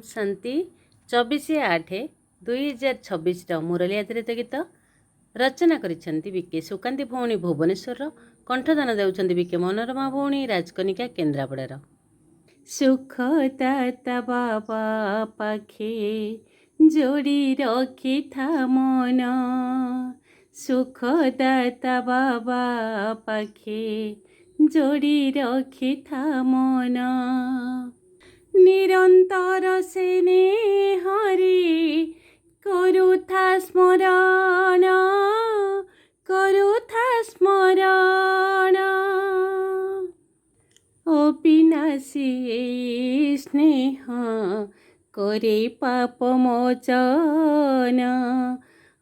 शांति 24/8/2026 मुरली आधारित गीत रचना करिसेंती विके सुकांती भौणी भुवनेश्वर कंठदान देउछंती विके मनोरमा भौणी राजकनिका केन्द्रापड़ार। सुख दाता बाबा पाखे जोड़ी रखी था मन, सुख दाता बाबा पाखे जोड़ी रखी था मन, निरंतर से हरि करुथा स्मरण, करुथा स्मरण, अविनाशी स्नेह करे पाप मोचन,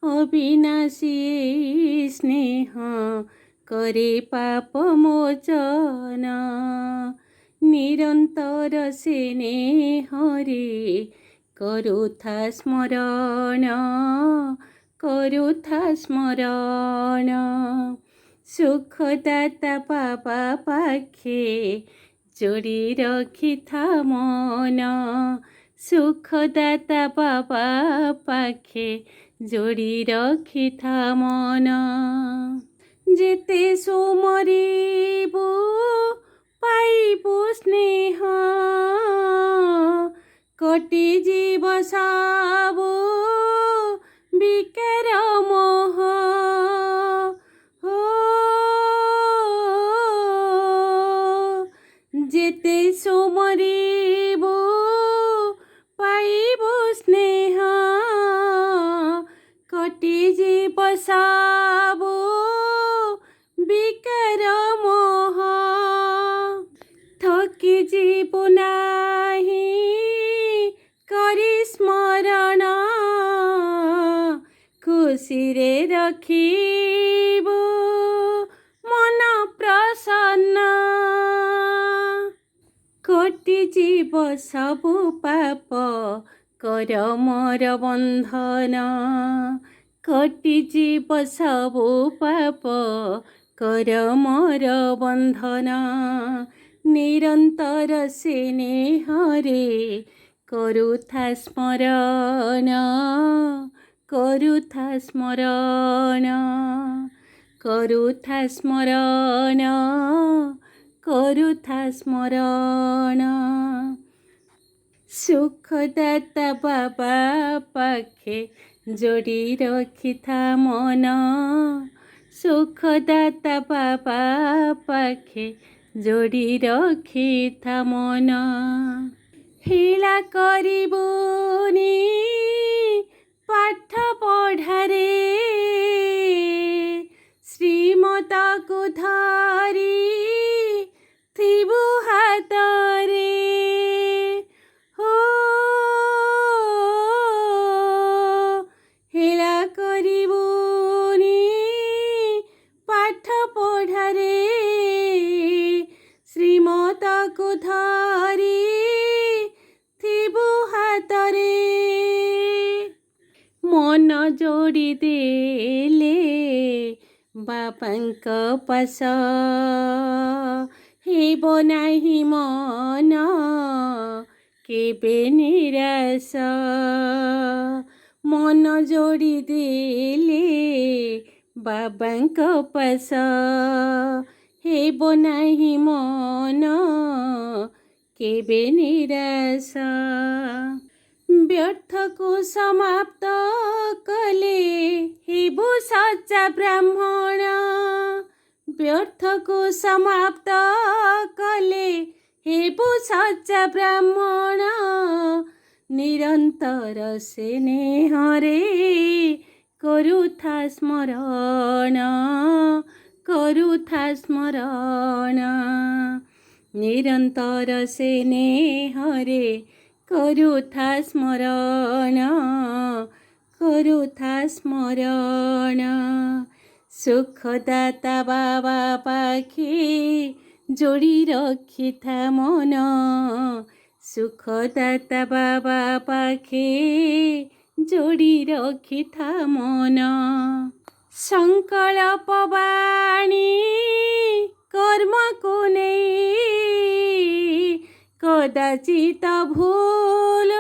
अविनाशी स्नेह करे पाप मोचन, निरंतर से हरे करुथा स्मरण, करुथा स्मरण, सुखदाता बाबा पाखे जोड़ी रखी था मन, सुखदाता बाबा पाखे जोड़ी रखी था मन, जेते सुमरिबु पाइबु स्नेह, कटि जीव सबु विकार मोह, जेते सुमरिबु पाइबु स्नेह, कटि जीव सबु विकार मोह, थकी जीवु नाही करी स्मरण, खुशी रे रखिबु मन प्रसन्न, कटि जीव सबु पाप कर मोर बंधन, कटि जीव सबु पाप कर मोर बंधन, निरंतर से हरे करुथा स्मरण, करुथा स्मरण, करुथा स्मरण, करुथा स्मरण, सुखदाता बाबा पाखे जोड़ी रखी था मन, सुखदाता बाबा पाखे जोड़ी रखी था मन, हेला करिबुनी पाठ पढ़ारे श्रीमत को धरी थिबु हातरे, हो हेला करिबुनी पाठ पढ़ारे श्रीमत को धरी थिबु हातरे, मन जोड़ी देले बापांक पास हेब नाही मन केबे निराश, मन जोड़ी देले बाबांक पास हेब नाही मन केबे निराश, व्यर्थ को समाप्त कले हेबु सच्चा ब्राह्मण, व्यर्थ को समाप्त कले हेबु सच्चा ब्राह्मण, निरंतर से हरे करुथा स्मरण, करुथा स्मरण, निरंतर से हरे करुथा स्मरण, करुथा स्मरण, सुखदाता बाबा पाखे जोड़ी रखी था मन, सुखदाता बाबा पाखे जोड़ी रखी था मन, संकल्प बाणी कर्म को नहीं कदाचित भूल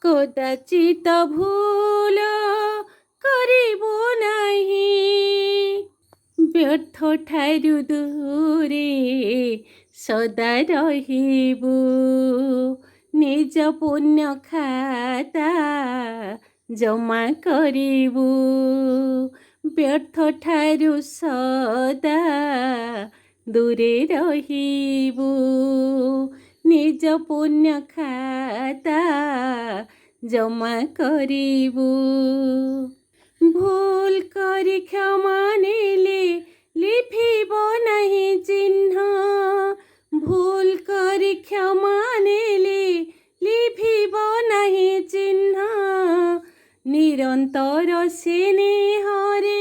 କଦାଚିତ ଭୁଲ କରିବୁ ନାହିଁ, ବ୍ୟର୍ଥ ଠାରୁ ଦୂରେ ସଦା ରହିବୁ, ନିଜ ପୁଣ୍ୟ ଖାତା ଜମା କରିବୁ, ବ୍ୟର୍ଥ ଠାରୁ ସଦା ଦୂରେ ରହିବୁ, ନିଜ ପୁଣ୍ୟ ଖାତା ଜମା କରିବୁ। ଭୁଲ କରି କ୍ଷମା ନେଲେ ଲିଭିବ ନାହିଁ ଚିହ୍ନ, ଭୁଲ କରି କ୍ଷମା ନେଲେ ଲିଭିବ ନାହିଁ ଚିହ୍ନ, ନିରନ୍ତର ସ୍ନେହରେ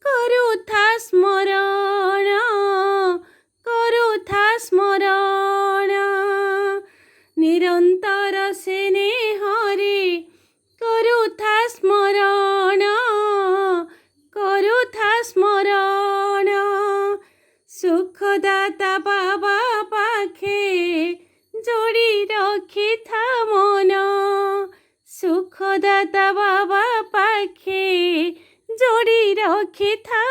କରୁଥା ସ୍ମରଣ, କରୁଥା ସ୍ମରଣ, ନିରନ୍ତର ସ୍ନେହରେ କରୁଥା ସ୍ମରଣ, କରୁଥା ସ୍ମରଣ, ସୁଖଦାତା ବାବା ପାଖେ ଯୋଡ଼ି ରଖିଥା ମନ, ସୁଖଦାତା ବାବା ପାଖେ ଯୋଡ଼ି ରଖିଥା